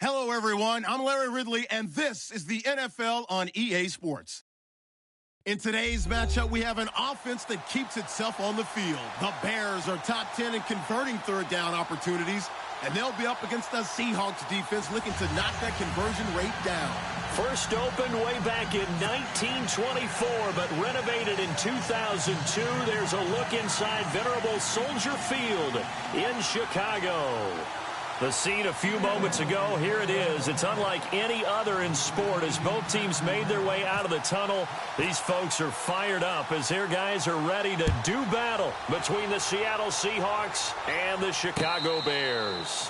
Hello, everyone. I'm Larry Ridley, and this is the NFL on EA Sports. In today's matchup, we have an offense that keeps itself on the field. The Bears are top 10 in converting third down opportunities, and they'll be up against the Seahawks defense looking to knock that conversion rate down. First opened way back in 1924, but renovated in 2002. There's a look inside venerable Soldier Field in Chicago. The scene a few moments ago, here it is. It's unlike any other in sport as both teams made their way out of the tunnel. These folks are fired up as their guys are ready to do battle between the Seattle Seahawks and the Chicago Bears.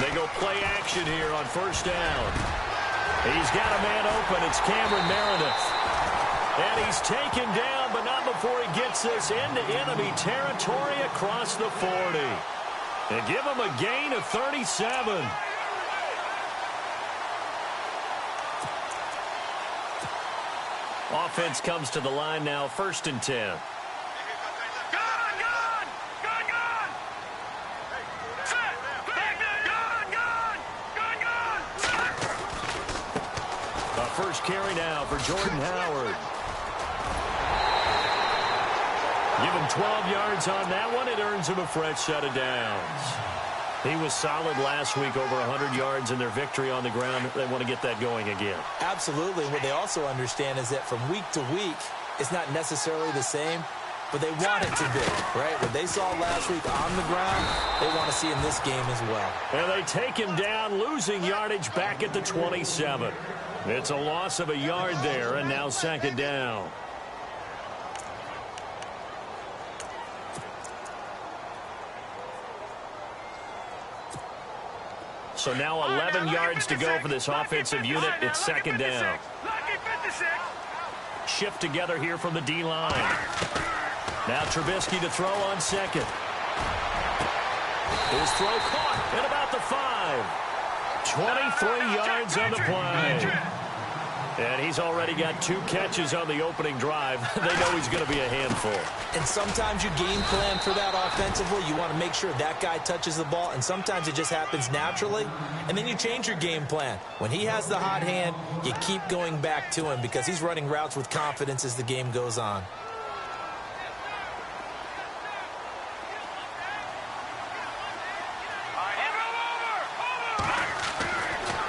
They go play action here on first down. He's got a man open. It's Cameron Meredith. And he's taken down, but not before he gets this into enemy territory across the 40. They give him a gain of 37. Offense comes to the line now, 1st and 10. First carry now for Jordan Howard. Give him 12 yards on that one. It earns him a fresh set of downs. He was solid last week, over 100 yards in their victory on the ground. They want to get that going again. Absolutely. What they also understand is that from week to week, it's not necessarily the same, but they want it to be, right? What they saw last week on the ground, they want to see in this game as well. And they take him down, losing yardage back at the 27. It's a loss of a yard there, and now 2nd down. So now 11 yards to go for this offensive unit. It's 2nd down. Shift together here from the D-line. Now Trubisky to throw on 2nd. His throw caught at about the 5. 23 yards on the play. And he's already got 2 catches on the opening drive. They know he's going to be a handful. And sometimes you game plan for that offensively. You want to make sure that guy touches the ball, and sometimes it just happens naturally. And then you change your game plan. When he has the hot hand, you keep going back to him because he's running routes with confidence as the game goes on.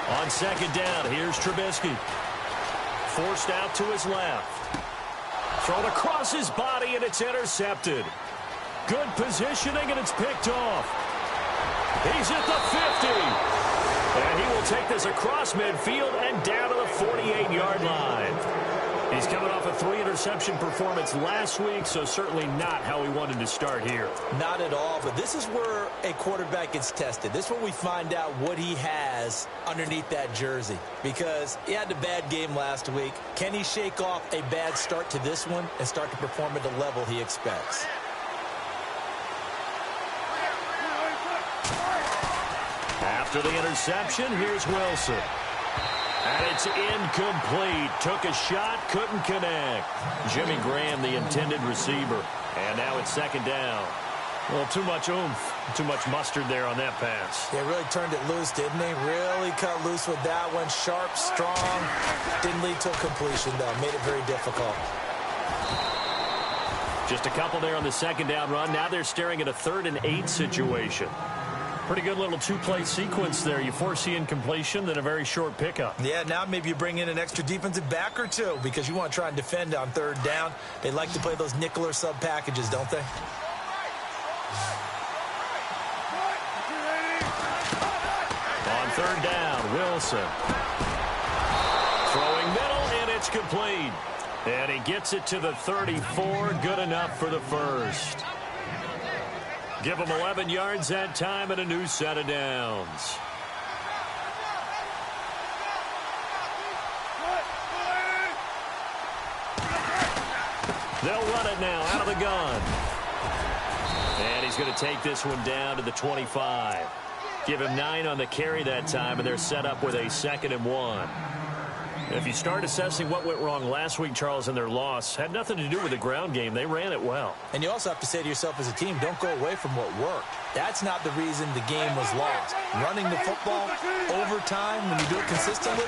On 2nd down, here's Trubisky. Forced out to his left. Thrown across his body, and it's intercepted. Good positioning, and it's picked off. He's at the 50. And he will take this across midfield and down to the 48-yard line. He's coming off a 3-interception performance last week, so certainly not how he wanted to start here. Not at all, but this is where a quarterback gets tested. This is where we find out what he has underneath that jersey, because he had a bad game last week. Can he shake off a bad start to this one and start to perform at the level he expects? After the interception, here's Wilson. And it's incomplete. Took a shot, couldn't connect. Jimmy Graham, the intended receiver. And now it's 2nd down. Well, too much oomph, too much mustard there on that pass. They really turned it loose, didn't they? Really cut loose with that one. Sharp, strong. Didn't lead to a completion, though. Made it very difficult. Just a couple there on the 2nd down run. Now they're staring at a 3rd and 8 situation. Pretty good little two-play sequence there. You force the incompletion, then a very short pickup. Yeah, now maybe you bring in an extra defensive back or two because you want to try and defend on third down. They like to play those nickel or sub packages, don't they? On third down, Wilson. Throwing middle, and it's complete. And he gets it to the 34. Good enough for the first. Give him 11 yards that time and a new set of downs. They'll run it now out of the gun. And he's going to take this one down to the 25. Give him 9 on the carry that time, and they're set up with a 2nd and 1. If you start assessing what went wrong last week, Charles, in their loss, had nothing to do with the ground game. They ran it well. And you also have to say to yourself as a team, don't go away from what worked. That's not the reason the game was lost. Running the football over time, when you do it consistently,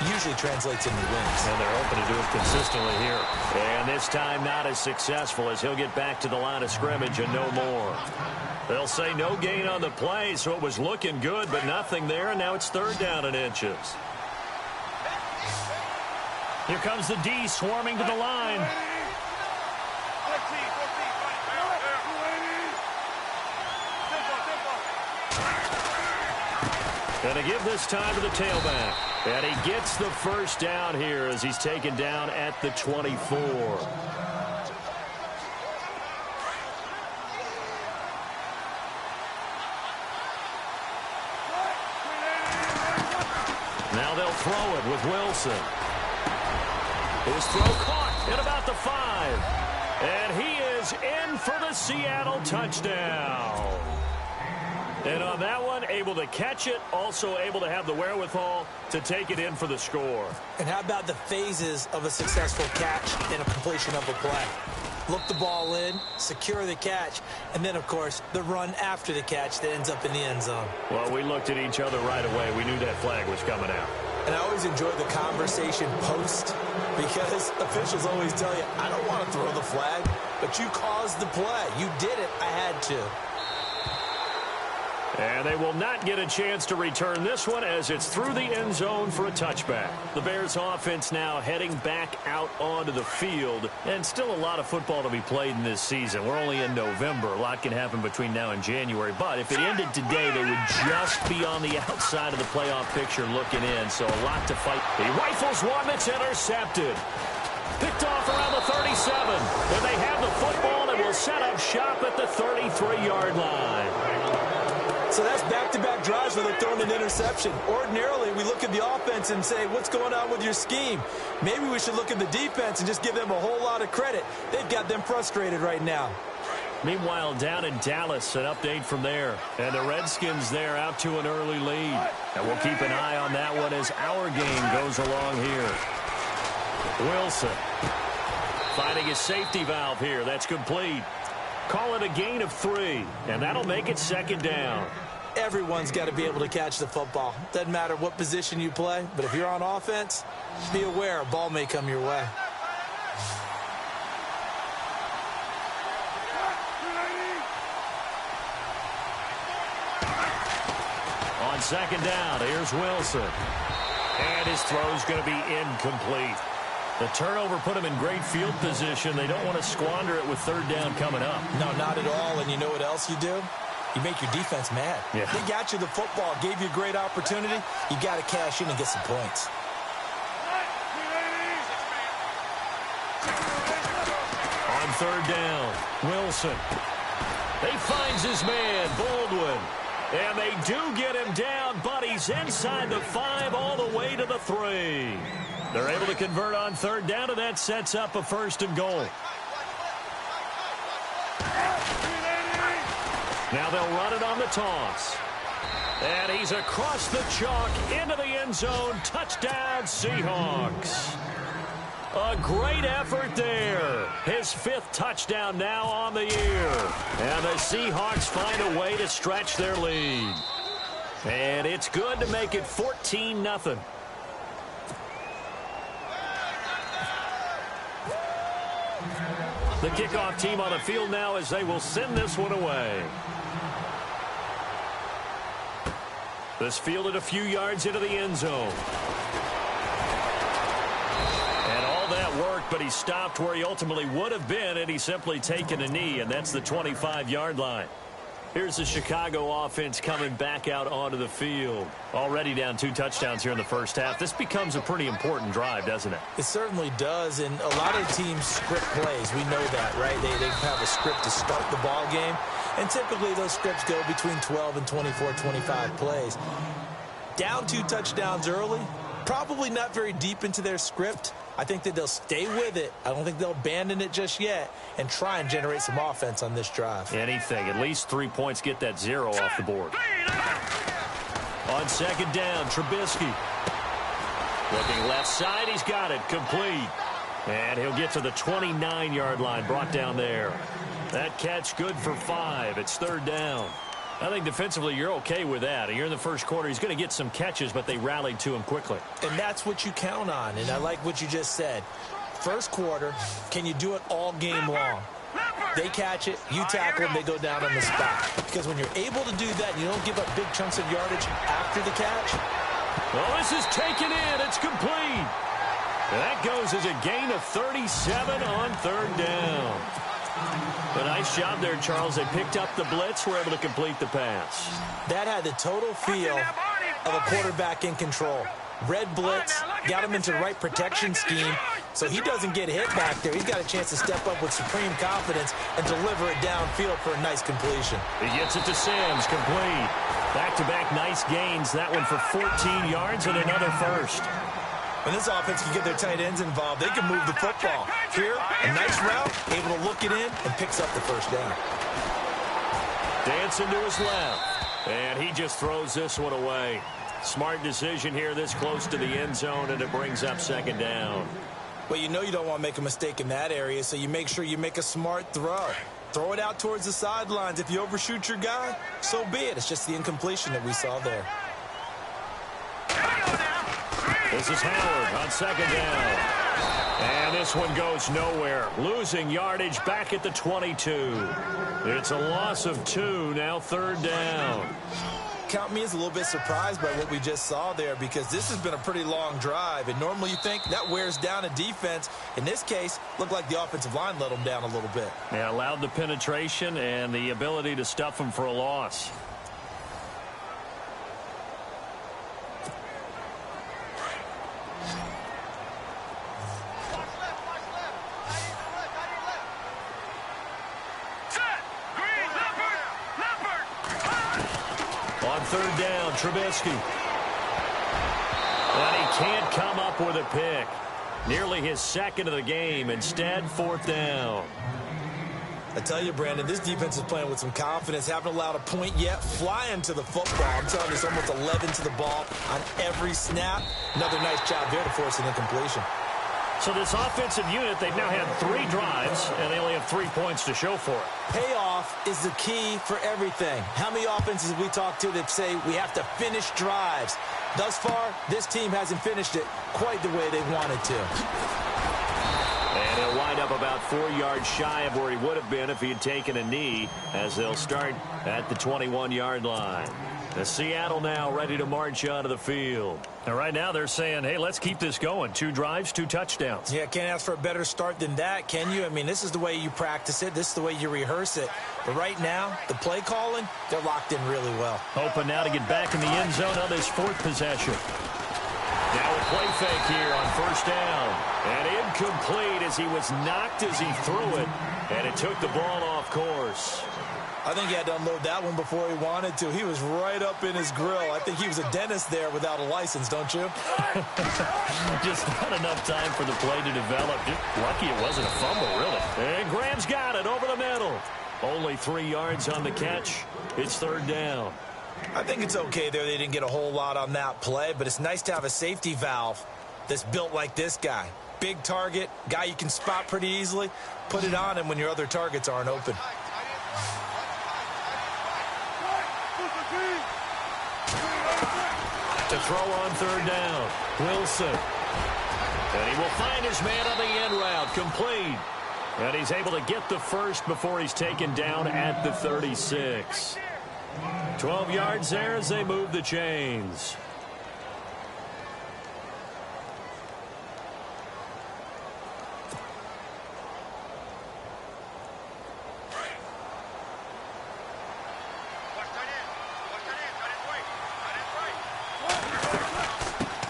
usually translates into wins. And they're hoping to do it consistently here. And this time not as successful as he'll get back to the line of scrimmage and no more. They'll say no gain on the play, so it was looking good, but nothing there, and now it's 3rd down and inches. Here comes the D swarming to the line. And to give this time to the tailback. And he gets the first down here as he's taken down at the 24. Now they'll throw it with Wilson. His throw caught at about the 5. And he is in for the Seattle touchdown. And on that one, able to catch it, also able to have the wherewithal to take it in for the score. And how about the phases of a successful catch and a completion of a play? Look the ball in, secure the catch, and then, of course, the run after the catch that ends up in the end zone. Well, we looked at each other right away. We knew that flag was coming out. And I always enjoy the conversation post because officials always tell you, I don't want to throw the flag, but you caused the play. You did it. I had to. And they will not get a chance to return this one as it's through the end zone for a touchback. The Bears offense now heading back out onto the field. And still a lot of football to be played in this season. We're only in November. A lot can happen between now and January. But if it ended today, they would just be on the outside of the playoff picture looking in. So a lot to fight. He rifles one that's intercepted. Picked off around the 37. And they have the football and will set up shop at the 33-yard line. So that's back-to-back drives where they're throwing an interception. Ordinarily, we look at the offense and say, what's going on with your scheme? Maybe we should look at the defense and just give them a whole lot of credit. They've got them frustrated right now. Meanwhile, down in Dallas, an update from there. And the Redskins there out to an early lead. And we'll keep an eye on that one as our game goes along here. Wilson finding his safety valve here. That's complete. Call it a gain of 3, and that'll make it 2nd down. Everyone's got to be able to catch the football. Doesn't matter what position you play, but if you're on offense, be aware a ball may come your way. On 2nd down, here's Wilson. And his throw's going to be incomplete. The turnover put him in great field position. They don't want to squander it with 3rd down coming up. No, not at all. And you know what else you do? You make your defense mad. Yeah. They got you the football, gave you a great opportunity. You got to cash in and get some points. On 3rd down, Wilson. He finds his man, Baldwin. And they do get him down, but he's inside the 5 all the way to the 3. They're able to convert on 3rd down, and that sets up a 1st and goal. Now they'll run it on the toss. And he's across the chalk into the end zone. Touchdown, Seahawks. A great effort there. His 5th touchdown now on the year. And the Seahawks find a way to stretch their lead. And it's good to make it 14-0. The kickoff team on the field now as they will send this one away. This fielded a few yards into the end zone. And all that worked, but he stopped where he ultimately would have been had he simply taken a knee, and that's the 25-yard line. Here's the Chicago offense coming back out onto the field. Already down 2 touchdowns here in the first half. This becomes a pretty important drive, doesn't it? It certainly does, and a lot of teams script plays. We know that, right? They have a script to start the ball game, and typically those scripts go between 12 and 24, 25 plays. Down 2 touchdowns early, probably not very deep into their script. I think that they'll stay with it. I don't think they'll abandon it just yet and try and generate some offense on this drive. Anything. At least 3 points, get that 0 off the board. On second down, Trubisky. Looking left side, he's got it. Complete. And he'll get to the 29-yard line, brought down there. That catch good for 5. It's third down. I think defensively you're okay with that. You're in the first quarter. He's going to get some catches, but they rallied to him quickly. And that's what you count on, and I like what you just said. First quarter, can you do it all game long? They catch it, you tackle them, they go down on the spot. Because when you're able to do that, and you don't give up big chunks of yardage after the catch. Well, this is taken in. It's complete. And that goes as a gain of 37 on third down. A nice job there, Charles. They picked up the blitz, were able to complete the pass. That had the total feel of a quarterback in control. Red blitz, got him into the right protection scheme, so he doesn't get hit back there. He's got a chance to step up with supreme confidence and deliver it downfield for a nice completion. He gets it to Sims, complete. Back-to-back nice gains. That one for 14 yards and another first. When this offense can get their tight ends involved, they can move the football. Here, a nice route, able to look it in, and picks up the first down. Dancing to his left, and he just throws this one away. Smart decision here this close to the end zone, and it brings up second down. Well, you know you don't want to make a mistake in that area, so you make sure you make a smart throw. Throw it out towards the sidelines. If you overshoot your guy, so be it. It's just the incompletion that we saw there. This is Howard on second down. And this one goes nowhere. Losing yardage back at the 22. It's a loss of 2, now third down. Count me as a little bit surprised by what we just saw there, because this has been a pretty long drive, and normally you think that wears down a defense. In this case, looked like the offensive line let them down a little bit. Yeah, allowed the penetration and the ability to stuff them for a loss. Third down, Trubisky. And he can't come up with a pick. Nearly his second of the game. Instead, fourth down. I tell you, Brandon, this defense is playing with some confidence. Haven't allowed a point yet. Flying to the football. I'm telling you, it's almost 11 to the ball on every snap. Another nice job there to force an incompletion. So this offensive unit, they've now had 3 drives, and they only have 3 points to show for it. Payoff is the key for everything. How many offenses have we talked to that say we have to finish drives? Thus far, this team hasn't finished it quite the way they wanted to. And he'll wind up about 4 yards shy of where he would have been if he had taken a knee, as they'll start at the 21-yard line. The Seattle now ready to march onto the field. And right now they're saying, hey, let's keep this going. 2 drives, 2 touchdowns. Yeah, can't ask for a better start than that, can you? I mean, this is the way you practice it. This is the way you rehearse it. But right now, the play calling, they're locked in really well. Hoping now to get back in the end zone on this 4th possession. Now a play fake here on first down. And incomplete as he was knocked as he threw it. And it took the ball off course. I think he had to unload that one before he wanted to. He was right up in his grill. I think he was a dentist there without a license, don't you? Just not enough time for the play to develop. Just lucky it wasn't a fumble, really. And Graham's got it over the middle. Only 3 yards on the catch. It's third down. I think it's okay there. They didn't get a whole lot on that play, but it's nice to have a safety valve that's built like this guy. Big target, guy you can spot pretty easily. Put it on him when your other targets aren't open. To throw on third down, Wilson. And he will find his man on the end route, complete. And he's able to get the first before he's taken down at the 36. 12 yards there as they move the chains.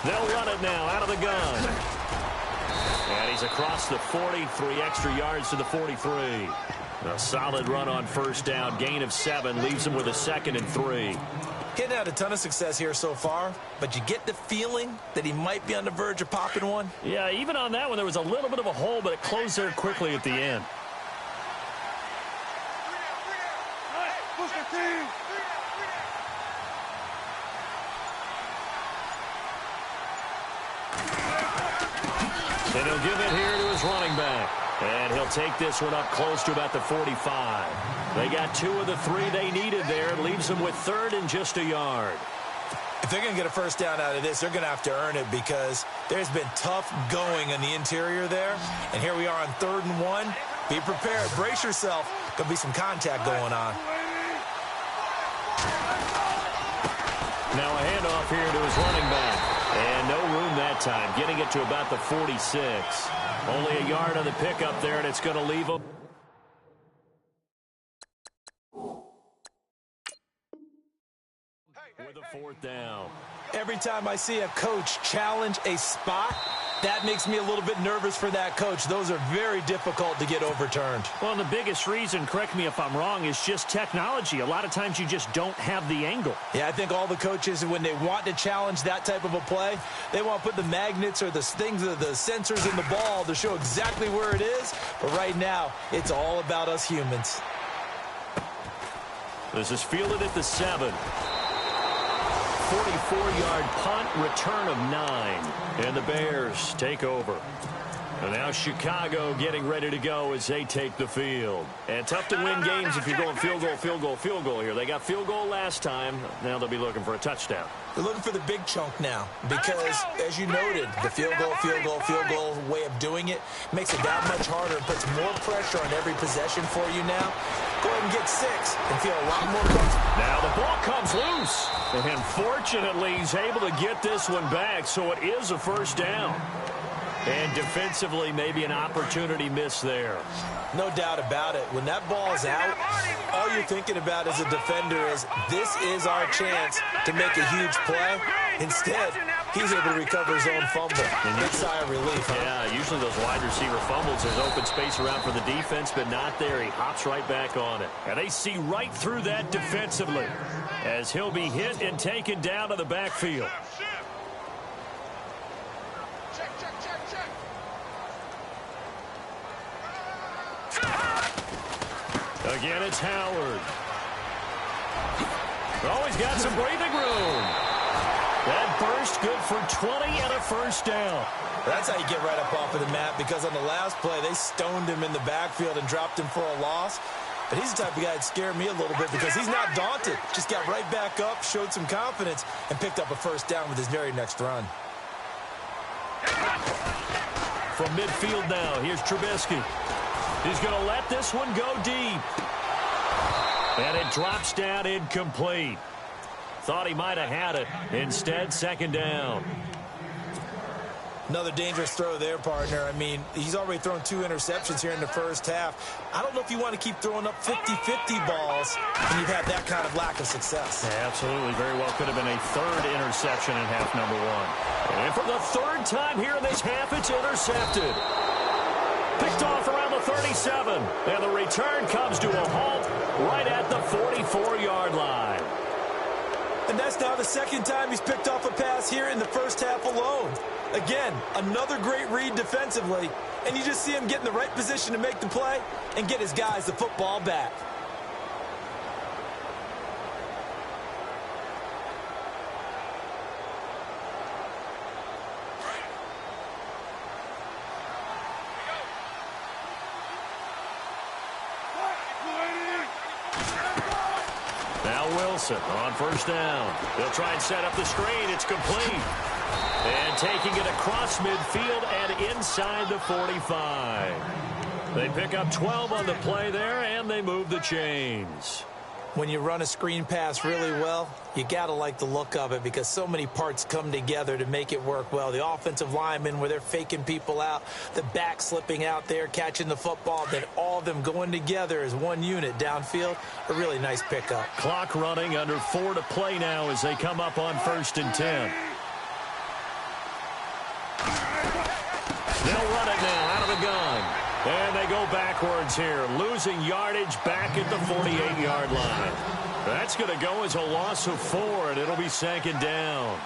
They'll run it now out of the gun. And he's across the 40, 3 extra yards to the 43. A solid run on first down, gain of 7, leaves him with a 2nd and 3. Getting had a ton of success here so far, but you get the feeling that he might be on the verge of popping one. Yeah, even on that one, there was a little bit of a hole, but it closed there quickly at the end. And he'll give it here to his running back. And he'll take this one up close to about the 45. They got 2 of the 3 they needed there. Leaves them with 3rd and just a yard. If they're going to get a first down out of this, they're going to have to earn it because there's been tough going in the interior there. And here we are on 3rd and 1. Be prepared. Brace yourself. Going to be some contact going on. Now a handoff here to his running back. And no room that time, getting it to about the 46. Only a yard on the pickup there, and it's going to leave him. With a 4th down. Every time I see a coach challenge a spot, that makes me a little bit nervous for that coach. Those are very difficult to get overturned. Well, and the biggest reason, correct me if I'm wrong, is just technology. A lot of times you just don't have the angle. Yeah, I think all the coaches, when they want to challenge that type of a play, they want to put the magnets or the things, the sensors in the ball to show exactly where it is. But right now, it's all about us humans. This is fielded at the 7. 44-yard punt, return of 9. And the Bears take over. And now Chicago getting ready to go as they take the field. And tough to win games if you're going field goal, field goal, field goal here. They got field goal last time. Now they'll be looking for a touchdown. They're looking for the big chunk now because, as you noted, the field goal way of doing it makes it that much harder and puts more pressure on every possession for you now. Go ahead and get 6 and feel a lot more comfortable. Now the ball comes loose. And fortunately, he's able to get this one back, so it is a first down. And defensively, maybe an opportunity miss there. No doubt about it. When that ball's out, all you're thinking about as a defender is this is our chance to make a huge play. Instead, he's able to recover his own fumble. Big sigh of relief, huh? Yeah, usually those wide receiver fumbles, there's open space around for the defense, but not there. He hops right back on it. And they see right through that defensively as he'll be hit and taken down to the backfield. Again, it's Howard. Oh, he's got some breathing room. That burst good for 20 and a first down. That's how you get right up off of the mat, because on the last play, they stoned him in the backfield and dropped him for a loss. But he's the type of guy that scared me a little bit because he's not daunted. Just got right back up, showed some confidence, and picked up a first down with his very next run. From midfield now, here's Trubisky. He's going to let this one go deep. And it drops down incomplete. Thought he might have had it. Instead, second down. Another dangerous throw there, partner. I mean, he's already thrown 2 interceptions here in the first half. I don't know if you want to keep throwing up 50-50 balls when you've had that kind of lack of success. Yeah, absolutely. Very well could have been a 3rd interception in half number 1. And for the 3rd time here in this half, it's intercepted. Picked off around the 37. And the return comes to a halt right at the 44-yard line. And that's now the 2nd time he's picked off a pass here in the first half alone. Again, another great read defensively, and you just see him get in the right position to make the play and get his guys the football back. Now Wilson on first down. They'll try and set up the screen. It's complete. And taking it across midfield and inside the 45. They pick up 12 on the play there, and they move the chains. When you run a screen pass really well, you got to like the look of it because so many parts come together to make it work well. The offensive linemen, where they're faking people out, the back slipping out there, catching the football, then all of them going together as one unit downfield. A really nice pickup. Clock running, under 4 to play now as they come up on 1st and 10. They'll run it now out of the gun. And they go backwards here, losing yardage back at the 48-yard line. That's going to go as a loss of 4, and it'll be 2nd down.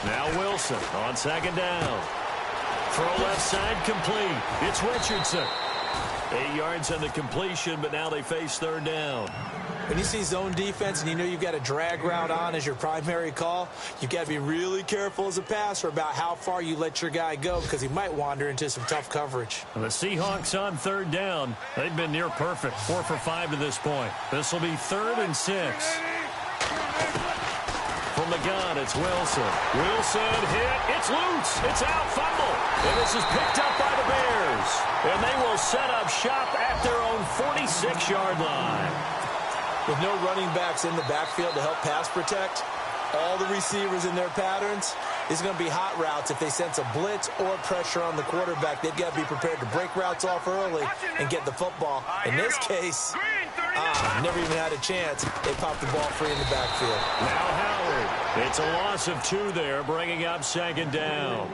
Now Wilson on 2nd down. Throw left side complete. It's Richardson. 8 yards on the completion, but now they face 3rd down. When you see zone defense and you know you've got a drag route on as your primary call, you've got to be really careful as a passer about how far you let your guy go because he might wander into some tough coverage. And the Seahawks on 3rd down. They've been near perfect. 4 for 5 to this point. This will be 3rd and 6. From the gun, it's Wilson. Wilson hit. It's loose. It's out. Fumble. And this is picked up by the Bears. And they will set up shop at their own 46-yard line. With no running backs in the backfield to help pass protect, all the receivers in their patterns, it's going to be hot routes if they sense a blitz or pressure on the quarterback. They've got to be prepared to break routes off early and get the football. In this case, never even had a chance. They popped the ball free in the backfield. Now Howard. It's a loss of 2 there, bringing up 2nd down.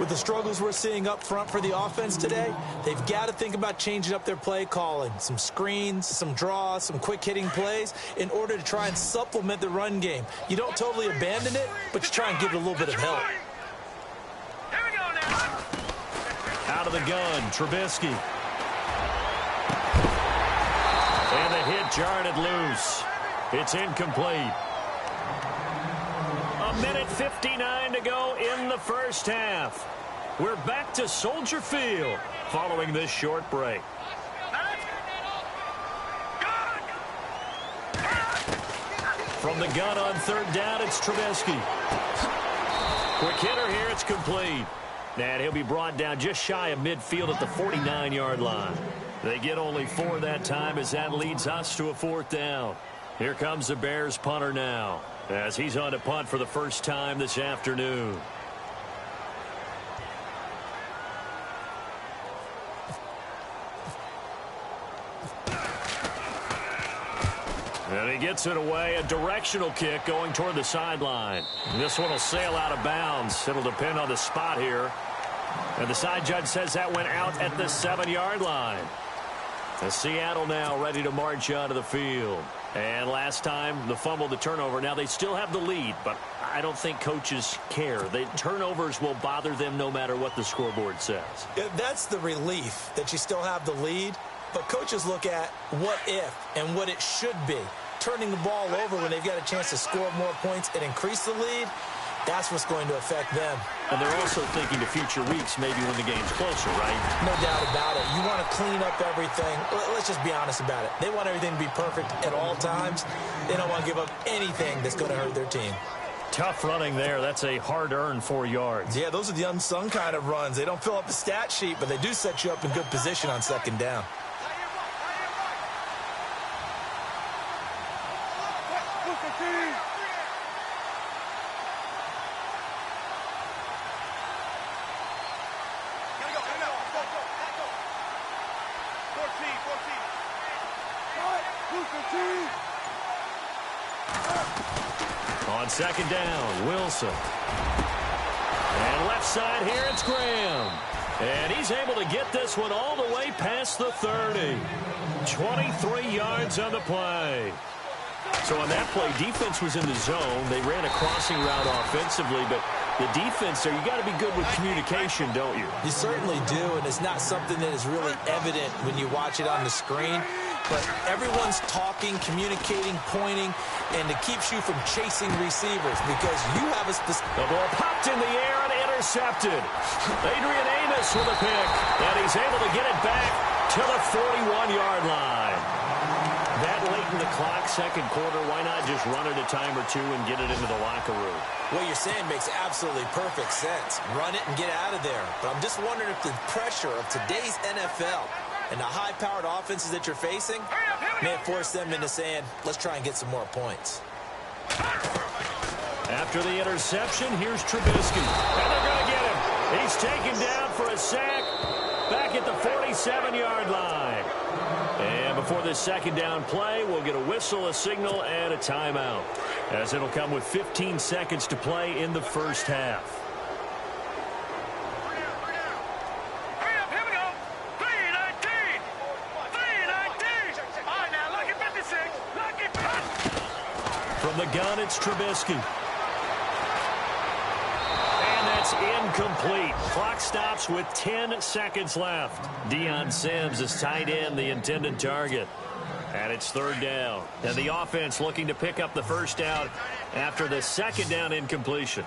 With the struggles we're seeing up front for the offense today, they've got to think about changing up their play calling. Some screens, some draws, some quick-hitting plays in order to try and supplement the run game. You don't totally abandon it, but you try and give it a little bit of help. Out of the gun, Trubisky. And the hit jarred it loose. It's incomplete. 1:59 to go in the first half. We're back to Soldier Field following this short break. From the gun on 3rd down, it's Trubisky. Quick hitter here, it's complete. And he'll be brought down just shy of midfield at the 49-yard line. They get only 4 that time as that leads us to a 4th down. Here comes the Bears punter now, as he's on to punt for the first time this afternoon. And he gets it away, a directional kick going toward the sideline. This one will sail out of bounds. It'll depend on the spot here. And the side judge says that went out at the 7-yard line. And Seattle now ready to march onto the field. And last time, the fumble, the turnover. Now, they still have the lead, but I don't think coaches care. The turnovers will bother them no matter what the scoreboard says. Yeah, that's the relief, that you still have the lead. But coaches look at what if and what it should be. Turning the ball over when they've got a chance to score more points and increase the lead, that's what's going to affect them. And they're also thinking to future weeks, maybe when the game's closer, right? No doubt about it. You want to clean up everything. Let's just be honest about it. They want everything to be perfect at all times. They don't want to give up anything that's going to hurt their team. Tough running there. That's a hard-earned 4 yards. Yeah, those are the unsung kind of runs. They don't fill up the stat sheet, but they do set you up in good position on 2nd down. On 2nd down, Wilson. And left side here, it's Graham. And he's able to get this one all the way past the 30. 23 yards on the play. So on that play, defense was in the zone. They ran a crossing route offensively, but the defense there, you got to be good with communication, don't you? You certainly do, and it's not something that is really evident when you watch it on the screen. But everyone's talking, communicating, pointing, and it keeps you from chasing receivers because you have a specific... The ball popped in the air and intercepted. Adrian Amos with a pick, and he's able to get it back to to the 41-yard line. That late in the clock, second quarter, why not just run it a time or two and get it into the locker room? What you're saying makes absolutely perfect sense. Run it and get out of there. But I'm just wondering if the pressure of today's NFL and the high-powered offenses that you're facing may have forced them into saying, let's try and get some more points. After the interception, here's Trubisky. And they're going to get him. He's taken down for a sack back at the 47-yard line. And before this second down play, we'll get a whistle, a signal, and a timeout, as it'll come with 15 seconds to play in the first half. From the gun, it's Trubisky. And that's incomplete. Clock stops with 10 seconds left. Deion Sims is tight end, the intended target. And it's third down. And the offense looking to pick up the first down after the second down incompletion.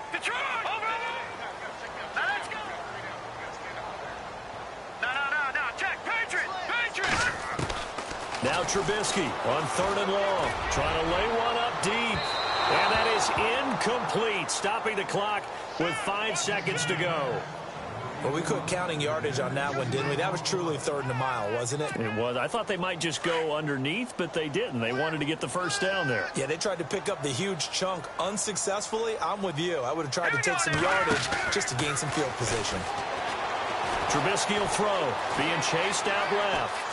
Now Trubisky on third and long, trying to lay one up deep. And that is incomplete, stopping the clock with 5 seconds to go. Well, we quit counting yardage on that one, didn't we? That was truly third and a mile, wasn't it? It was. I thought they might just go underneath, but they didn't. They wanted to get the first down there. Yeah, they tried to pick up the huge chunk unsuccessfully. I'm with you. I would have tried to take some yardage just to gain some field position. Trubisky will throw, being chased out left.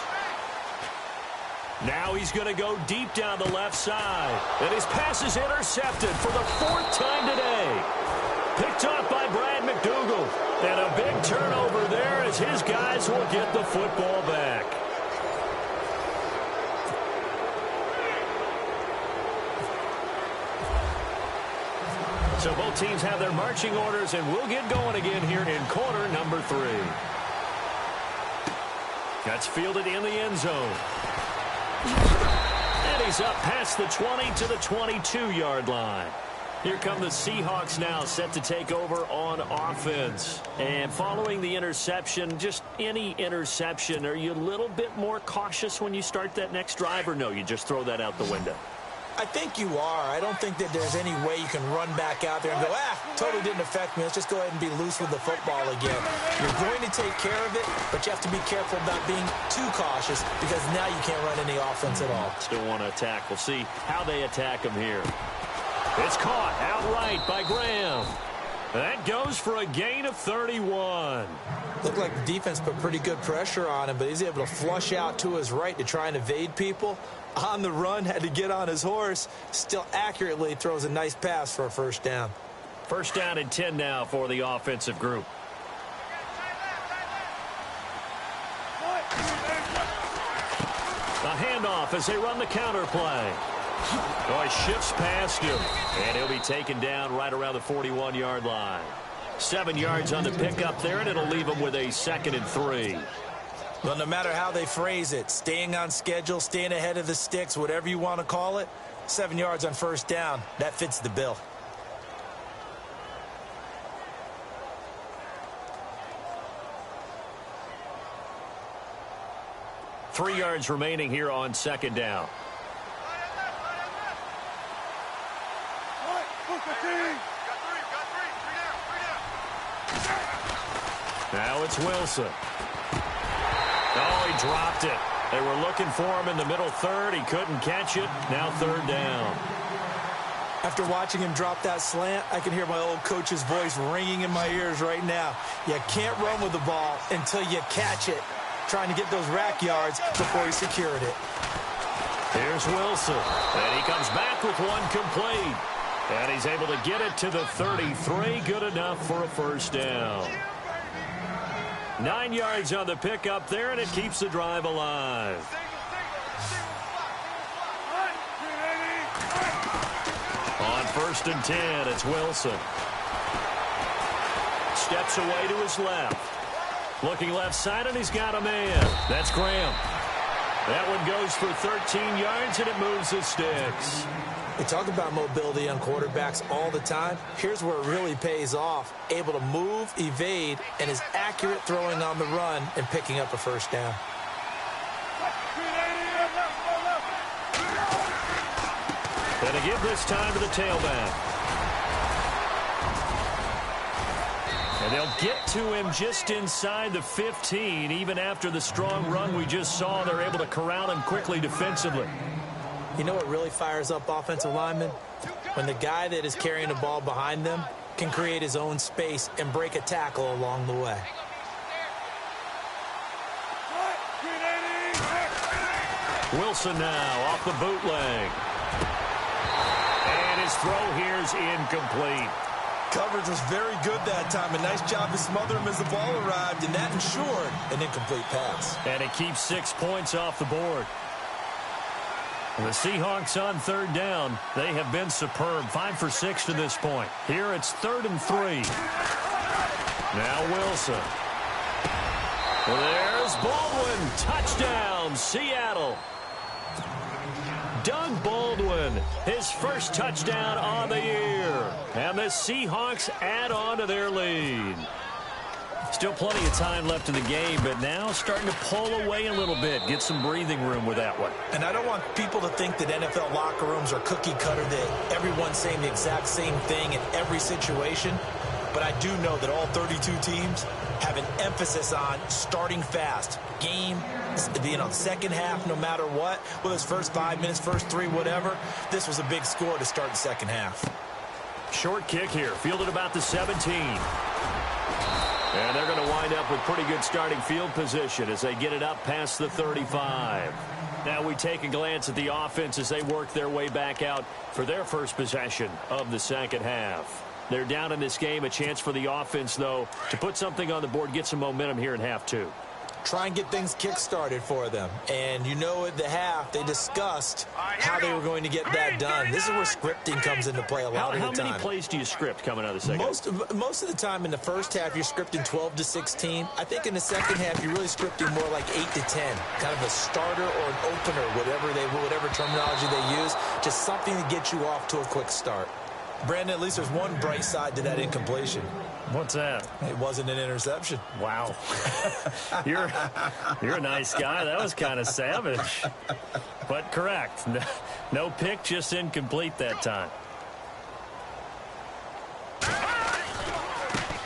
Now he's going to go deep down the left side. And his pass is intercepted for the 4th time today. Picked off by Brad McDougal. And a big turnover there as his guys will get the football back. So both teams have their marching orders, and we'll get going again here in quarter number 3. That's fielded in the end zone. And he's up past the 20 to the 22-yard line. Here come the Seahawks now, set to take over on offense. And following the interception, just any interception, are you a little bit more cautious when you start that next drive, or no, you just throw that out the window? I think you are. I don't think that there's any way you can run back out there and go, totally didn't affect me. Let's just go ahead and be loose with the football again. You're going to take care of it, but you have to be careful about being too cautious because now you can't run any offense at all. Still want to attack. We'll see how they attack him here. It's caught outright by Graham. That goes for a gain of 31. Looked like the defense put pretty good pressure on him, but he's able to flush out to his right to try and evade people. On the run, had to get on his horse. Still accurately throws a nice pass for a first down. First down and 10 now for the offensive group. A handoff as they run the counter play. Oh, he shifts past him, and he'll be taken down right around the 41-yard line. 7 yards on the pickup there, and it'll leave him with a 2nd and 3. Well, no matter how they phrase it, staying on schedule, staying ahead of the sticks, whatever you want to call it, 7 yards on first down, that fits the bill. Three yards remaining here on second down. Now it's Wilson. Oh, he dropped it. They were looking for him in the middle third. He couldn't catch it. Now third down. After watching him drop that slant, I can hear my old coach's voice ringing in my ears right now. You can't run with the ball until you catch it. Trying to get those rack yards before he secured it. Here's Wilson. And he comes back with one complete. And he's able to get it to the 33. Good enough for a first down. 9 yards on the pickup there, and it keeps the drive alive. On 1st and 10, it's Wilson. Steps away to his left. Looking left side, and he's got a man. That's Graham. That one goes for 13 yards, and it moves the sticks. We talk about mobility on quarterbacks all the time. Here's where it really pays off. Able to move, evade, and is accurate throwing on the run and picking up a first down. And they give this time to the tailback. And they'll get to him just inside the 15. Even after the strong run we just saw, they're able to corral him quickly defensively. You know what really fires up offensive linemen? When the guy that is carrying the ball behind them can create his own space and break a tackle along the way. Wilson now off the bootleg. And his throw here is incomplete. Coverage was very good that time. A nice job to smother him as the ball arrived, and that ensured an incomplete pass. And it keeps 6 points off the board. The Seahawks on third down. They have been superb. 5 for 6 to this point. Here it's 3rd and 3. Now Wilson. There's Baldwin. Touchdown, Seattle. Doug Baldwin, his first touchdown on the year. And the Seahawks add on to their lead. Still plenty of time left in the game, but now starting to pull away a little bit. Get some breathing room with that one. And I don't want people to think that NFL locker rooms are cookie cutter, that everyone's saying the exact same thing in every situation. But I do know that all 32 teams have an emphasis on starting fast. Game, second half, no matter what. Whether it's first 5 minutes, first 3, whatever. This was a big score to start the second half. Short kick here, fielded about the 17. And they're going to wind up with pretty good starting field position as they get it up past the 35. Now we take a glance at the offense as they work their way back out for their first possession of the second half. They're down in this game. A chance for the offense, though, to put something on the board, get some momentum here in half 2. Try and get things kick-started for them. And you know at the half, they discussed how they were going to get that done. This is where scripting comes into play a lot of the time. How many plays do you script coming out of the second? Most of the time in the first half, you're scripting 12 to 16. I think in the second half, you're really scripting more like 8 to 10. Kind of a starter or an opener, whatever terminology they use. Just something to get you off to a quick start. Brandon, at least there's one bright side to that incompletion. What's that? It wasn't an interception. Wow. You're a nice guy. That was kind of savage. But correct. No pick, just incomplete that time.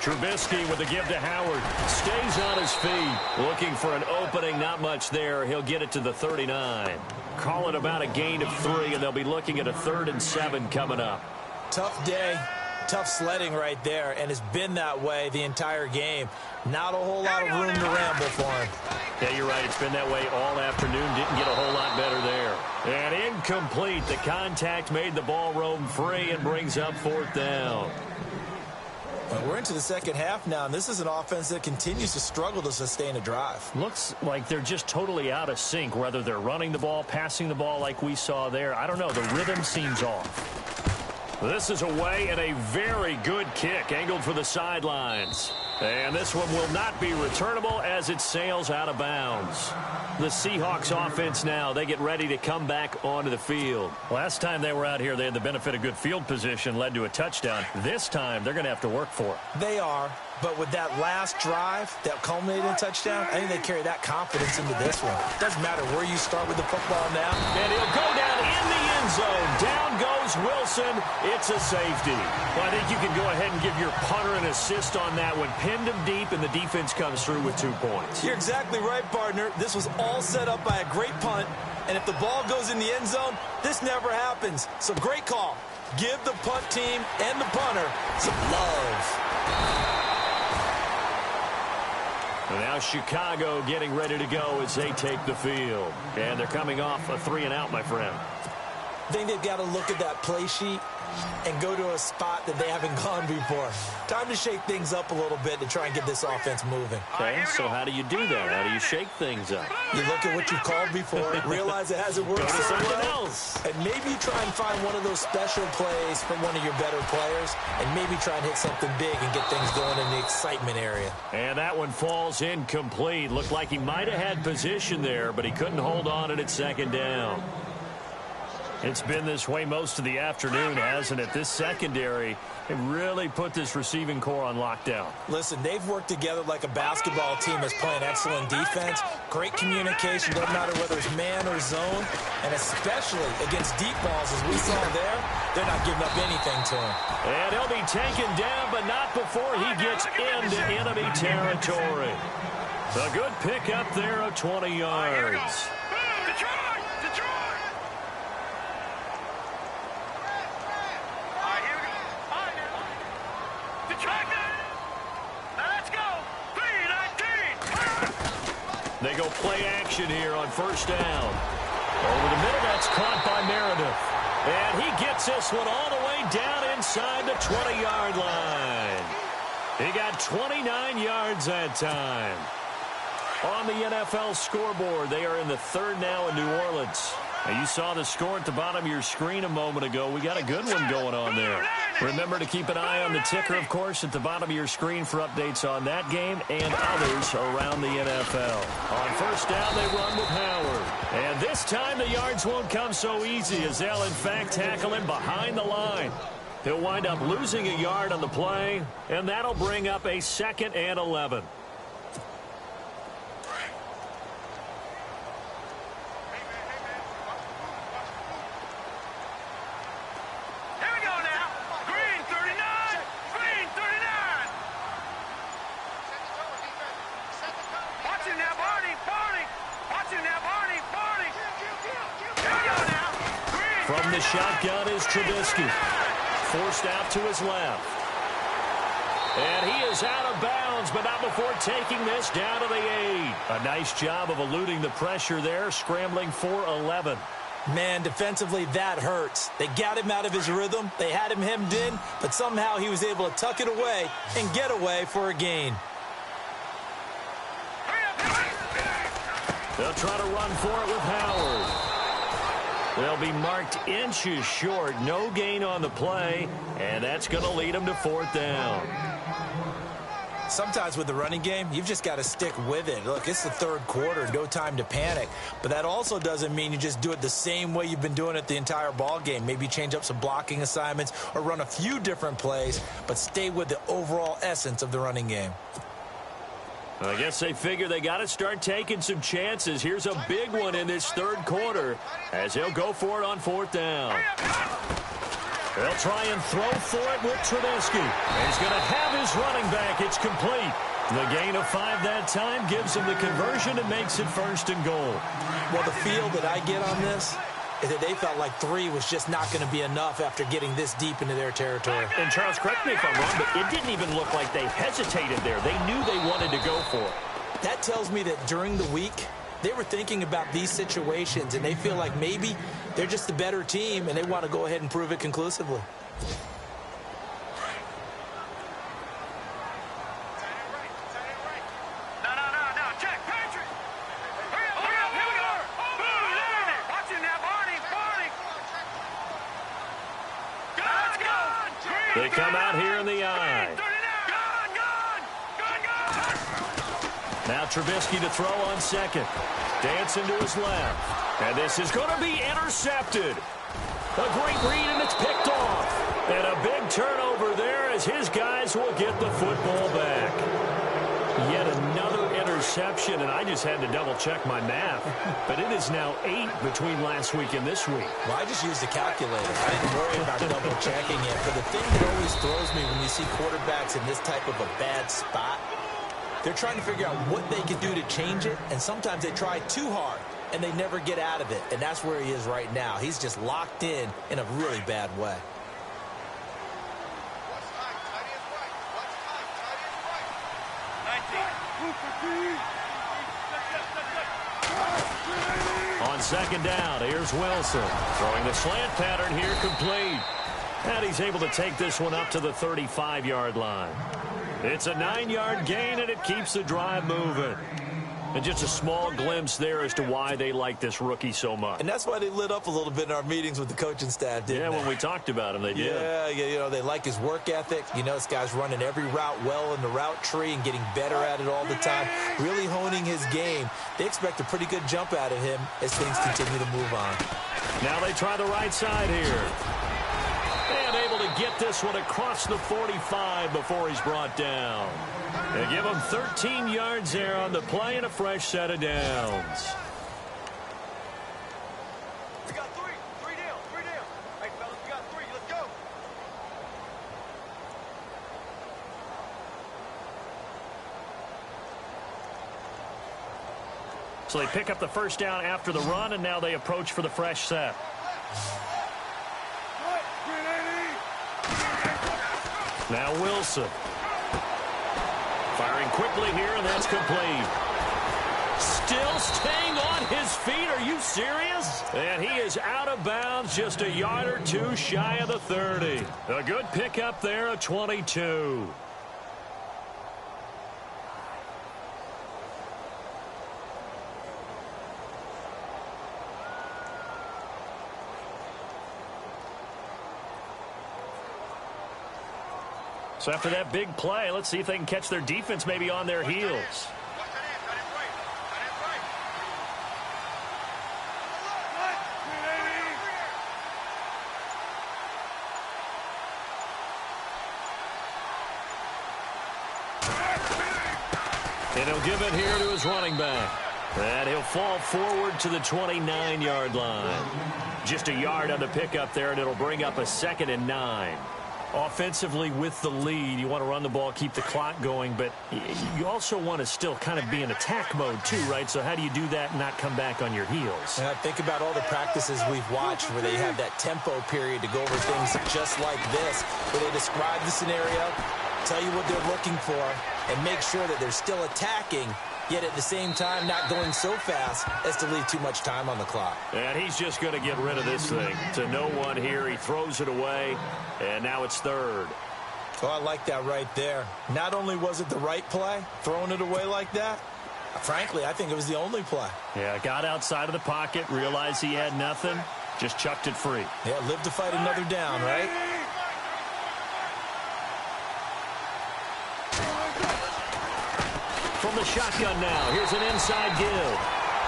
Trubisky with the give to Howard. Stays on his feet. Looking for an opening. Not much there. He'll get it to the 39. Call it about a gain of 3, and they'll be looking at a 3rd and 7 coming up. Tough day, tough sledding right there, and it's been that way the entire game. Not a whole lot of room to ramble for him. Yeah, you're right. It's been that way all afternoon. Didn't get a whole lot better there. And incomplete. The contact made the ball roam free and brings up 4th down. Well, we're into the second half now, and this is an offense that continues to struggle to sustain a drive. Looks like they're just totally out of sync, whether they're running the ball, passing the ball like we saw there. I don't know. The rhythm seems off. This is away and a very good kick angled for the sidelines. And this one will not be returnable as it sails out of bounds. The Seahawks offense now, they get ready to come back onto the field. Last time they were out here, they had the benefit of good field position, led to a touchdown. This time, they're going to have to work for it. They are, but with that last drive that culminated in a touchdown, I think they carry that confidence into this one. Doesn't matter where you start with the football now. And he'll go down in the end zone. Down goes Wilson. It's a safety. Well, I think you can go ahead and give your punter an assist on that one. Pinned him deep, and the defense comes through with 2 points. You're exactly right, partner. This was all set up by a great punt, and if the ball goes in the end zone, this never happens. So great call. Give the punt team and the punter some love. And now Chicago getting ready to go as they take the field. And they're coming off a 3-and-out, my friend. I think they've got to look at that play sheet and go to a spot that they haven't gone before. Time to shake things up a little bit to try and get this offense moving. Okay, so how do you do that? How do you shake things up? You look at what you've called before, realize it hasn't worked so well, and maybe you try and find one of those special plays from one of your better players, and maybe try and hit something big and get things going in the excitement area. And that one falls incomplete. Looked like he might have had position there, but he couldn't hold on, and it's 2nd down. It's been this way most of the afternoon, hasn't it? This secondary, it really put this receiving core on lockdown. Listen, they've worked together like a basketball team that's playing excellent defense. Great communication, doesn't matter whether it's man or zone. And especially against deep balls, as we saw there, they're not giving up anything to him. And he'll be taken down, but not before he gets into enemy territory. A good pickup there of 20 yards. They go play action here on first down. Over the middle, that's caught by Meredith. And he gets this one all the way down inside the 20-yard line. He got 29 yards that time. On the NFL scoreboard, they are in the third now in New Orleans. Now, you saw the score at the bottom of your screen a moment ago. We got a good one going on there. Remember to keep an eye on the ticker, of course, at the bottom of your screen for updates on that game and others around the NFL. On first down, they run with Howard. And this time, the yards won't come so easy as they'll, in fact, tackle him behind the line. He'll wind up losing a yard on the play, and that'll bring up a 2nd and 11. From the shotgun is Trubisky. Forced out to his left. And he is out of bounds, but not before taking this down to the 8. A nice job of eluding the pressure there, scrambling for 11. Man, defensively, that hurts. They got him out of his rhythm. They had him hemmed in, but somehow he was able to tuck it away and get away for a gain. They'll try to run for it with Howard. They'll be marked inches short. No gain on the play, and that's going to lead them to 4th down. Sometimes with the running game, you've just got to stick with it. Look, it's the third quarter, no time to panic. But that also doesn't mean you just do it the same way you've been doing it the entire ball game. Maybe change up some blocking assignments or run a few different plays, but stay with the overall essence of the running game. I guess they figure they got to start taking some chances. Here's a big one in this third quarter as he'll go for it on 4th down. They'll try and throw for it with Trubisky. And he's going to have his running back. It's complete. The gain of 5 that time gives him the conversion and makes it 1st and goal. Well, the feel that I get on this is that they felt like 3 was just not going to be enough after getting this deep into their territory. And Charles, correct me if I'm wrong, but it didn't even look like they hesitated there. They knew they wanted to go for it. That tells me that during the week, they were thinking about these situations, and they feel like maybe they're just the better team, and they want to go ahead and prove it conclusively. They come out here in the eye. Now Trubisky to throw on 2nd. Dancing to his left. And this is going to be intercepted. A great read, and it's picked off. And a big turnover there as his guys will get the football back. Yet another interception, and I just had to double-check my math. But it is now 8 between last week and this week. Well, I just used the calculator. I didn't worry about double-checking it. But the thing that always throws me when you see quarterbacks in this type of a bad spot, they're trying to figure out what they can do to change it, and sometimes they try too hard, and they never get out of it. And that's where he is right now. He's just locked in a really bad way. On 2nd down, here's Wilson. Throwing the slant pattern here complete. And he's able to take this one up to the 35-yard line. It's a 9-yard gain, and it keeps the drive moving. And just a small glimpse there as to why they like this rookie so much. And that's why they lit up a little bit in our meetings with the coaching staff, didn't they? Yeah, when we talked about him, they did. Yeah, you know, they like his work ethic. You know, this guy's running every route well in the route tree and getting better at it all the time, really honing his game. They expect a pretty good jump out of him as things continue to move on. Now they try the right side here. And able to get this one across the 45 before he's brought down. They give him 13 yards there on the play and a fresh set of downs. We got three. Three down. Hey, fellas, we got three. Let's go. So they pick up the first down after the run, and now they approach for the fresh set. Now Wilson. Firing quickly here, and that's complete. Still staying on his feet. Are you serious? And he is out of bounds, just a yard or two shy of the 30. A good pickup there, a 22. So after that big play, let's see if they can catch their defense maybe on their heels. And he'll give it here to his running back. And he'll fall forward to the 29-yard line. Just a yard on the pickup there, and it'll bring up a 2nd and 9. Offensively, with the lead, you want to run the ball, keep the clock going, but you also want to still kind of be in attack mode too, right? So how do you do that and not come back on your heels? And I think about all the practices we've watched where they have that tempo period to go over things just like this, where they describe the scenario, tell you what they're looking for, and make sure that they're still attacking, yet at the same time not going so fast as to leave too much time on the clock. And he's just going to get rid of this thing. To no one here, he throws it away, and now it's 3rd. Oh, I like that right there. Not only was it the right play, throwing it away like that, frankly, I think it was the only play. Yeah, got outside of the pocket, realized he had nothing, just chucked it free. Yeah, live to fight another down, right? From the shotgun now, here's an inside give.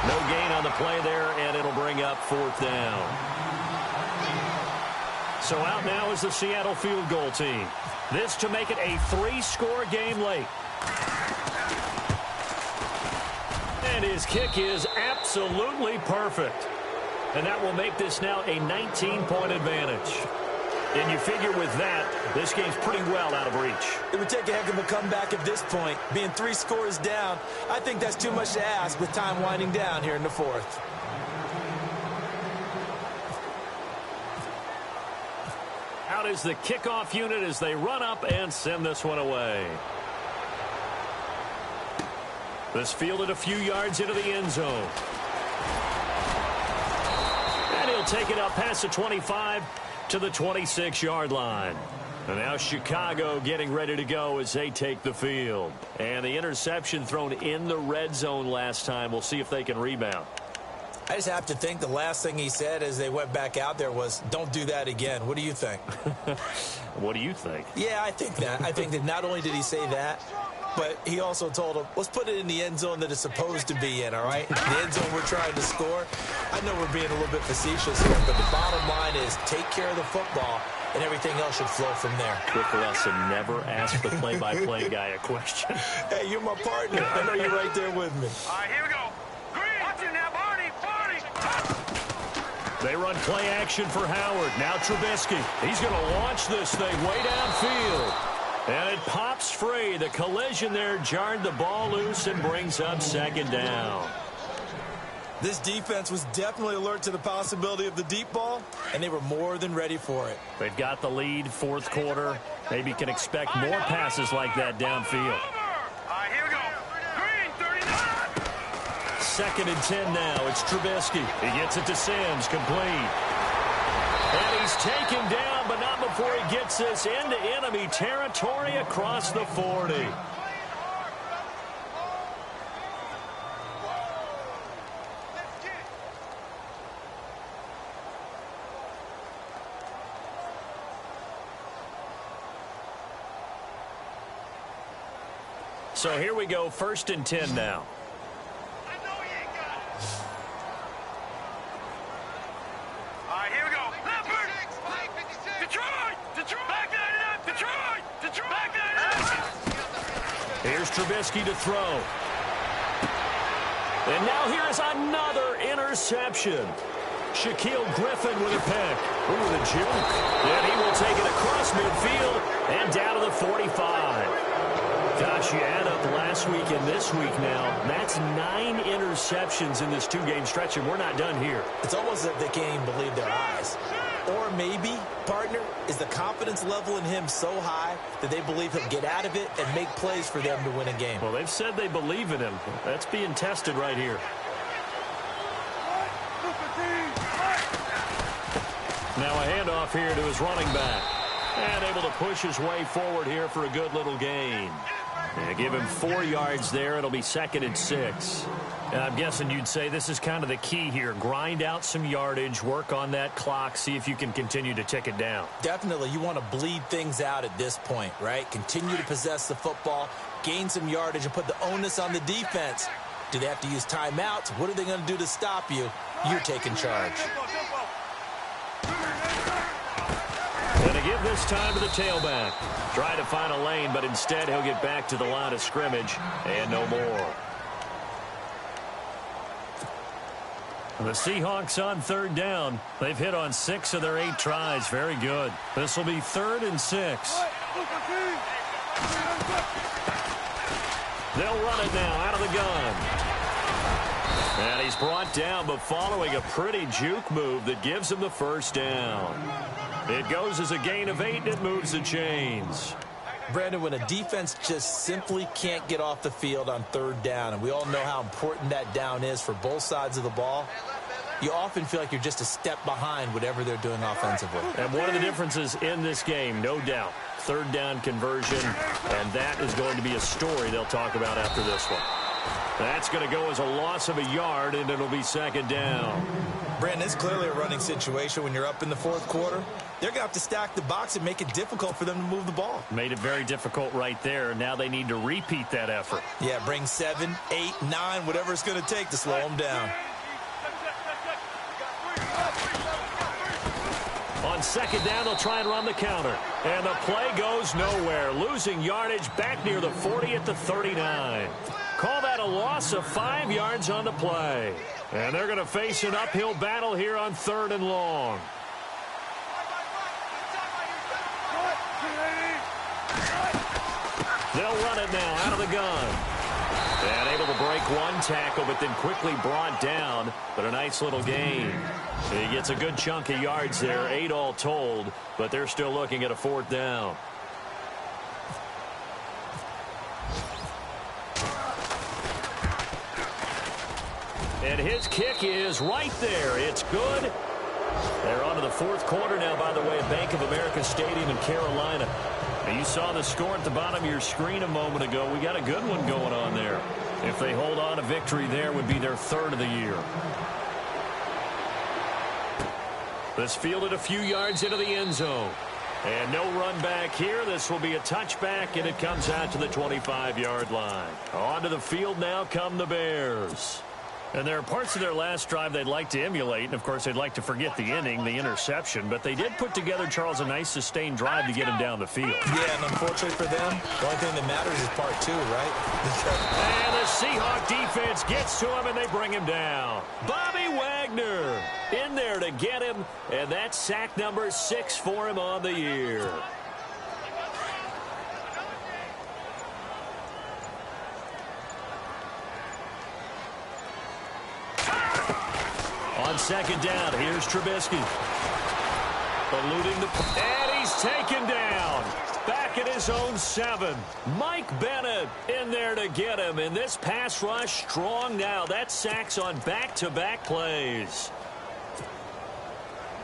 No gain on the play there, and it'll bring up 4th down. So out now is the Seattle field goal team. This to make it a 3-score game late. And his kick is absolutely perfect. And that will make this now a 19-point advantage. And you figure with that, this game's pretty well out of reach. It would take a heck of a comeback at this point. Being 3 scores down, I think that's too much to ask with time winding down here in the 4th. Out is the kickoff unit as they run up and send this one away. This fielded a few yards into the end zone. And he'll take it up past the 25 to the 26-yard line. And now Chicago getting ready to go as they take the field. And the interception thrown in the red zone last time. We'll see if they can rebound. I just have to think the last thing he said as they went back out there was, don't do that again. What do you think? What do you think? Yeah, I think that. I think that not only did he say that, but he also told him, let's put it in the end zone that it's supposed to be in, all right? The end zone we're trying to score. I know we're being a little bit facetious here, but the bottom line is take care of the football, and everything else should flow from there. Quick lesson, never ask the play-by-play guy a question. Hey, you're my partner. I know you're right there with me. All right, here we go. Green. Watch it now, Barney. They run play action for Howard. Now Trubisky. He's going to launch this thing way downfield. And it pops free. The collision there jarred the ball loose and brings up 2nd down. This defense was definitely alert to the possibility of the deep ball, and they were more than ready for it. They've got the lead, 4th quarter. Maybe can expect more passes like that downfield. All right, here we go. Green, 39. 2nd and 10 now. It's Trubisky. He gets it to Sims, complete. And he's taken down, but not before he gets this into enemy territory across the 40. So here we go, 1st and 10 now. Here's Trubisky to throw. And now here's another interception. Shaquille Griffin with a pick. Ooh, the juke. And he will take it across midfield and down to the 45. Gosh, you add up last week and this week now. That's 9 interceptions in this 2-game stretch, and we're not done here. It's almost as if they can't even believe their eyes. Or maybe, partner, is the confidence level in him so high that they believe he'll get out of it and make plays for them to win a game. Well, they've said they believe in him. That's being tested right here. Now a handoff here to his running back. And able to push his way forward here for a good little gain. And give him 4 yards there. It'll be 2nd and 6. And I'm guessing you'd say this is kind of the key here. Grind out some yardage, work on that clock, see if you can continue to tick it down. Definitely. You want to bleed things out at this point, right? Continue to possess the football, gain some yardage, and put the onus on the defense. Do they have to use timeouts? What are they going to do to stop you? You're taking charge. And to give this time to the tailback. Try to find a lane, but instead he'll get back to the line of scrimmage and no more. The Seahawks on 3rd down. They've hit on 6 of their 8 tries. Very good. This will be 3rd and 6. They'll run it now out of the gun. And he's brought down, but following a pretty juke move that gives him the 1st down. It goes as a gain of 8, and it moves the chains. Brandon, when a defense just simply can't get off the field on 3rd down, and we all know how important that down is for both sides of the ball, you often feel like you're just a step behind whatever they're doing offensively. And one of the differences in this game, no doubt, 3rd down conversion, and that is going to be a story they'll talk about after this one. That's going to go as a loss of a yard, and it'll be 2nd down. Brandon, it's clearly a running situation when you're up in the 4th quarter. They're going to have to stack the box and make it difficult for them to move the ball. Made it very difficult right there. Now they need to repeat that effort. Yeah, bring 7, 8, 9, whatever it's going to take to slow them down. On 2nd down, they'll try and run the counter. And the play goes nowhere. Losing yardage back near the 40 at the 39. Call that a loss of 5 yards on the play. And they're going to face an uphill battle here on 3rd and long. They'll run it now out of the gun. And able to break one tackle, but then quickly brought down. But a nice little gain. He gets a good chunk of yards there, 8 all told, but they're still looking at a 4th down. And his kick is right there. It's good. They're on to the 4th quarter now, by the way, at Bank of America Stadium in Carolina. And you saw the score at the bottom of your screen a moment ago. We got a good one going on there. If they hold on, a victory there would be their 3rd of the year. This fielded a few yards into the end zone. And no run back here. This will be a touchback, and it comes out to the 25-yard line. Onto the field now come the Bears. And there are parts of their last drive they'd like to emulate. And, of course, they'd like to forget the inning, the interception. But they did put together, Charles, a nice sustained drive to get him down the field. Yeah, and unfortunately for them, the only thing that matters is part 2, right? And the Seahawk defense gets to him, and they bring him down. Bobby Wagner in there to get him. And that's sack number 6 for him on the year. On 2nd down, here's Trubisky. Eluding the... And he's taken down. Back at his own 7. Mike Bennett in there to get him. And this pass rush strong now. That sacks on back-to-back plays.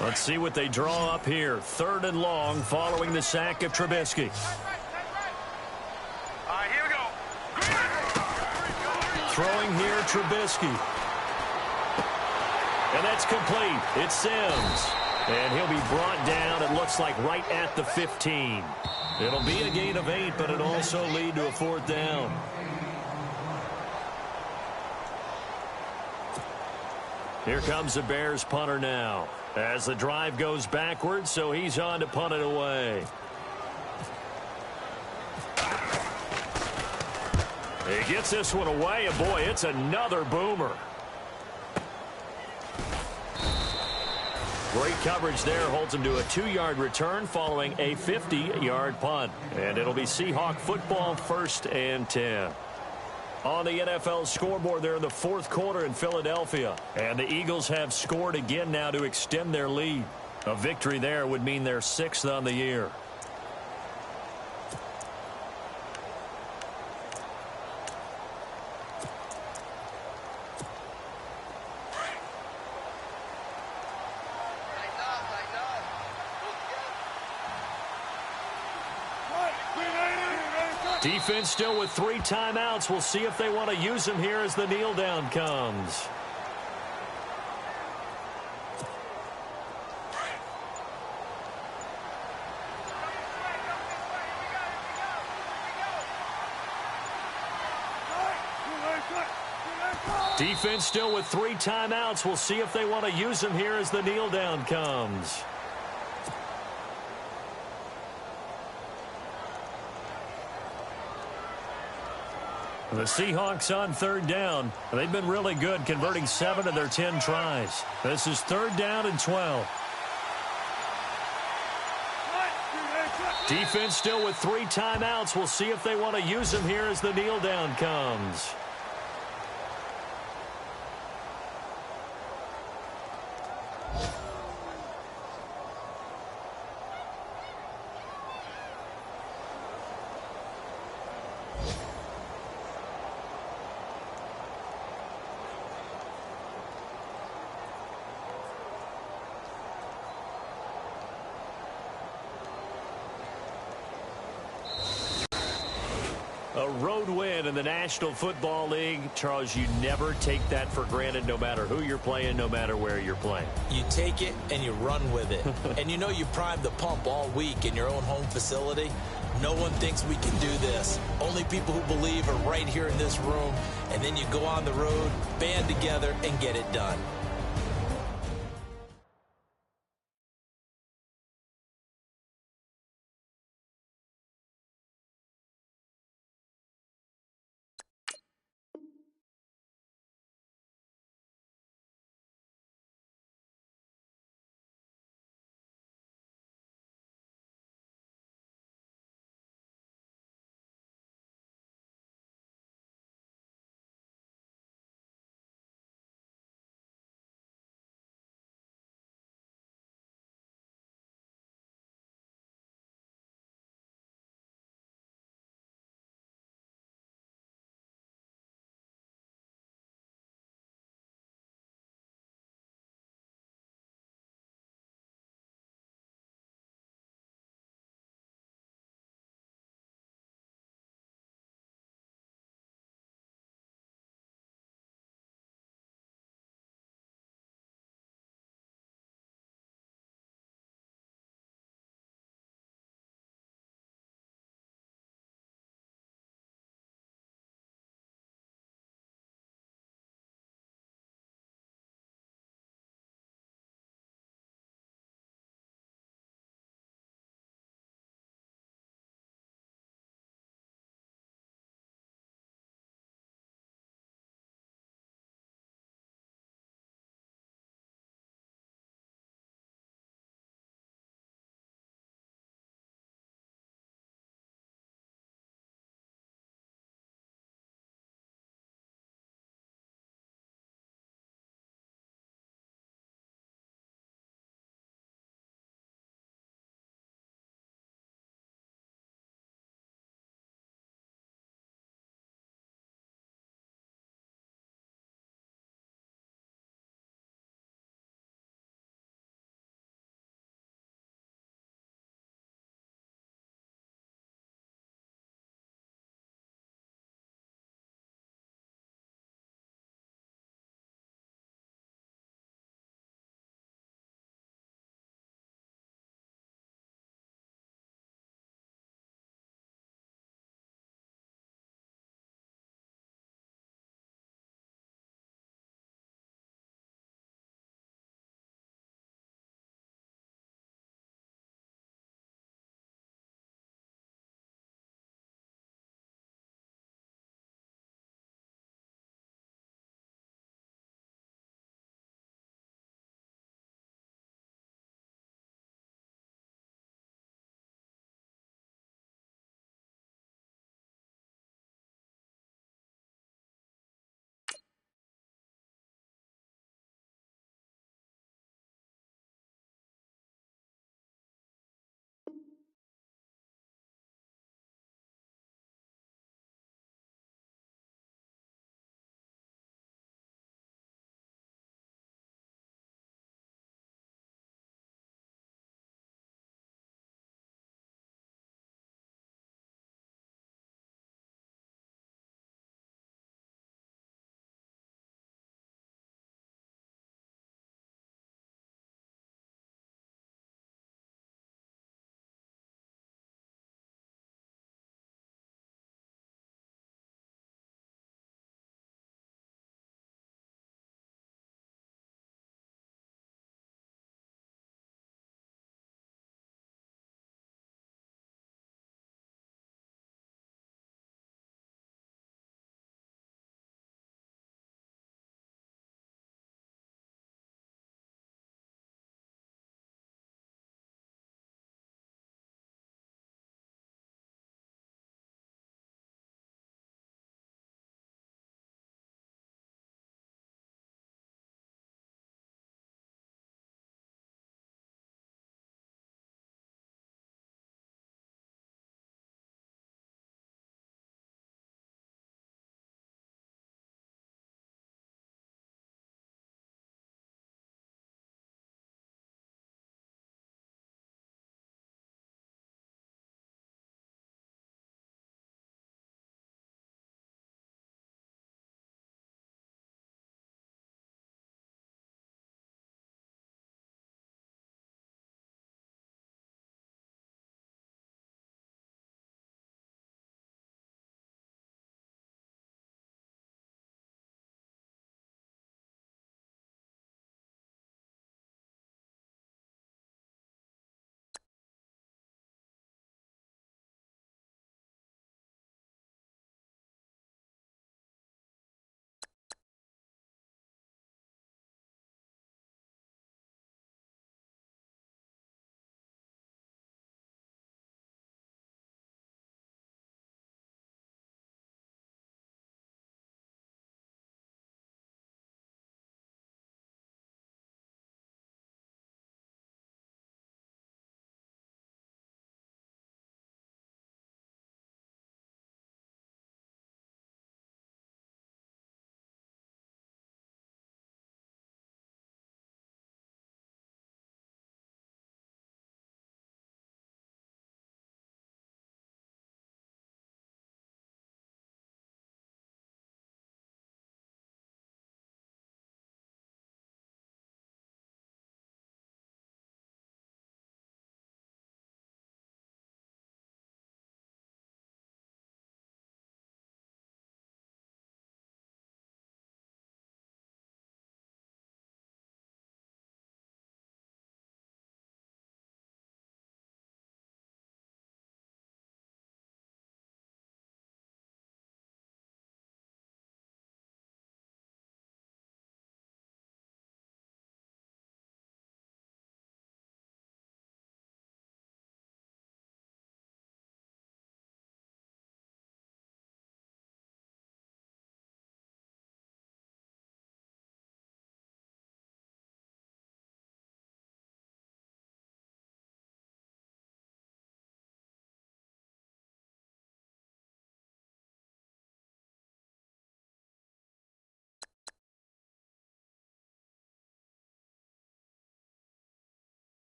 Let's see what they draw up here. 3rd and long following the sack of Trubisky. All right, here we go. Throwing here, Trubisky. And that's complete. It's Sims. And he'll be brought down, it looks like, right at the 15. It'll be a gain of 8, but it'll also lead to a 4th down. Here comes the Bears punter now. As the drive goes backwards, so he's on to punt it away. He gets this one away, and boy, it's another boomer. Great coverage there, holds him to a 2-yard return following a 50-yard punt. And it'll be Seahawk football, 1st and 10. On the NFL scoreboard there in the 4th quarter in Philadelphia. And the Eagles have scored again now to extend their lead. A victory there would mean they're 6th on the year. Defense still with 3 timeouts. We'll see if they want to use them here as the kneel down comes. Defense still with 3 timeouts. We'll see if they want to use them here as the kneel down comes. The Seahawks on 3rd down. They've been really good, converting 7 of their 10 tries. This is 3rd down and 12. Defense still with 3 timeouts. We'll see if they want to use them here as the kneel down comes. A road win in the National Football League. Charles, you never take that for granted no matter who you're playing, no matter where you're playing. You take it and you run with it. And you know you primed the pump all week in your own home facility. No one thinks we can do this. Only people who believe are right here in this room. And then you go on the road, band together, and get it done.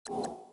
you.